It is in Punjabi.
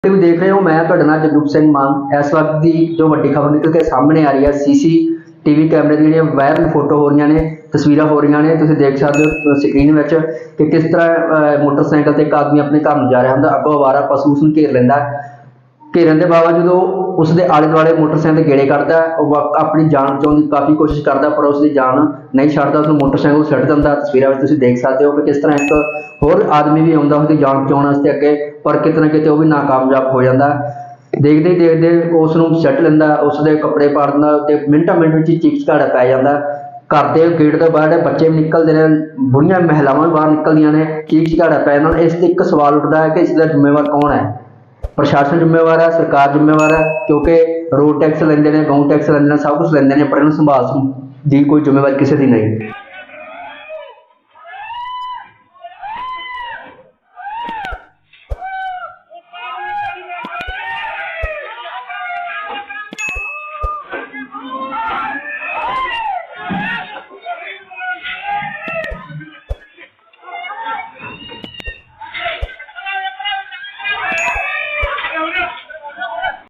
ਤੁਸੀਂ ਦੇਖ ਰਹੇ ਹੋ ਮੈਂ ਤੁਹਾਡੇ ਨਾਲ ਜਗਰੂਪ ਸਿੰਘ ਮਾਨ। ਇਸ ਵਕਤ ਦੀ ਜੋ ਵੱਡੀ ਖਬਰ ਨਿਕਲ ਕੇ ਸਾਹਮਣੇ ਆ ਰਹੀ ਹੈ, ਸੀਸੀਟੀਵੀ ਕੈਮਰੇ ਦੀ ਜਿਹੜੀਆਂ ਵਾਇਰਲ ਫੋਟੋ ਹੋ ਰਹੀਆਂ ਨੇ, ਤਸਵੀਰਾਂ ਹੋ ਰਹੀਆਂ ਨੇ। ਤੁਸੀਂ ਦੇਖ ਸਕਦੇ ਹੋ ਸਕਰੀਨ ਵਿੱਚ ਕਿ ਕਿਸ ਤਰ੍ਹਾਂ ਮੋਟਰਸਾਈਕਲ ਤੇ ਇੱਕ ਆਦਮੀ ਆਪਣੇ ਘਰ ਨੂੰ ਜਾ ਰਿਹਾ ਹੁੰਦਾ, ਅੱਗੋਂ ਅਵਾਰਾ ਪਸ਼ੂ ਉਸ ਨੂੰ ਘੇਰ ਲੈਂਦਾ। ਘੇਰਨ ਦੇ ਬਾਵਜੂਦ ਉਹ ਉਸ ਦੇ ਆਲੇ ਦੁਆਲੇ ਮੋਟਰਸਾਈਕਲ ਦੇ ਗੇੜੇ ਕੱਢਦਾ। ਉਹ ਆਪਣੀ ਜਾਨ ਬਚਾਉਣ ਦੀ ਕਾਫੀ ਕੋਸ਼ਿਸ਼ ਕਰਦਾ, ਪਰ ਉਸ ਦੀ ਜਾਨ ਨਹੀਂ ਛੱਡਦਾ, ਉਸਨੂੰ ਮੋਟਰਸਾਈਕਲ ਸੁੱਟ ਦਿੰਦਾ। ਤਸਵੀਰਾਂ ਵਿੱਚ ਤੁਸੀਂ ਦੇਖ ਸਕਦੇ ਹੋ ਕਿ ਕਿਸ ਤਰ੍ਹਾਂ ਇੱਕ ਹੋਰ ਆਦਮੀ ਵੀ ਆਉਂਦਾ ਉਸਦੀ ਜਾਨ ਬਚਾਉਣ ਵਾਸਤੇ ਅੱਗੇ, ਪਰ ਕਿਤੇ ਨਾ ਕਿਤੇ ਉਹ ਵੀ ਨਾਕਾਮਯਾਬ ਹੋ ਜਾਂਦਾ। ਦੇਖਦੇ ਹੀ ਦੇਖਦੇ ਉਸ ਨੂੰ ਸੁੱਟ ਲੈਂਦਾ, ਉਸ ਦੇ ਕੱਪੜੇ ਪਾੜ ਦਿੰਦਾ ਤੇ ਮਿੰਟਾਂ ਮਿੰਟ ਵਿੱਚ ਹੀ ਚੀਕ ਚਿਹਾੜਾ ਪੈ ਜਾਂਦਾ। ਘਰ ਦੇ ਗੇਟ ਤੋਂ ਬਾਹਰ ਬੱਚੇ ਵੀ ਨਿਕਲਦੇ ਨੇ, ਬੁੜੀਆਂ ਮਹਿਲਾਵਾਂ ਵੀ ਬਾਹਰ ਨਿਕਲਦੀਆਂ ਨੇ, ਚੀਕ ਚਿਹਾੜਾ ਪੈ ਜਾਂਦਾ। ਇਸ ਤੇ ਇੱਕ ਸਵਾਲ ਉੱਠਦਾ ਹੈ ਕਿ ਇਸ ਦਾ ਜ਼ਿੰਮੇਵਾਰ ਕੌਣ ਹੈ? ਪ੍ਰਸ਼ਾਸਨ ਜ਼ਿੰਮੇਵਾਰ ਹੈ, ਸਰਕਾਰ ਜ਼ਿੰਮੇਵਾਰ ਹੈ? ਕਿਉਂਕਿ ਰੋਡ ਟੈਕਸ ਲੈਂਦੇ ਨੇ, ਗਊ ਟੈਕਸ ਲੈਂਦੇ ਨੇ, ਸਭ ਕੁਛ ਲੈਂਦੇ ਨੇ, ਪਰ ਇਹਨੂੰ ਸੰਭਾਲ ਦੀ ਕੋਈ ਜ਼ਿੰਮੇਵਾਰੀ ਕਿਸੇ ਦੀ ਨਹੀਂ।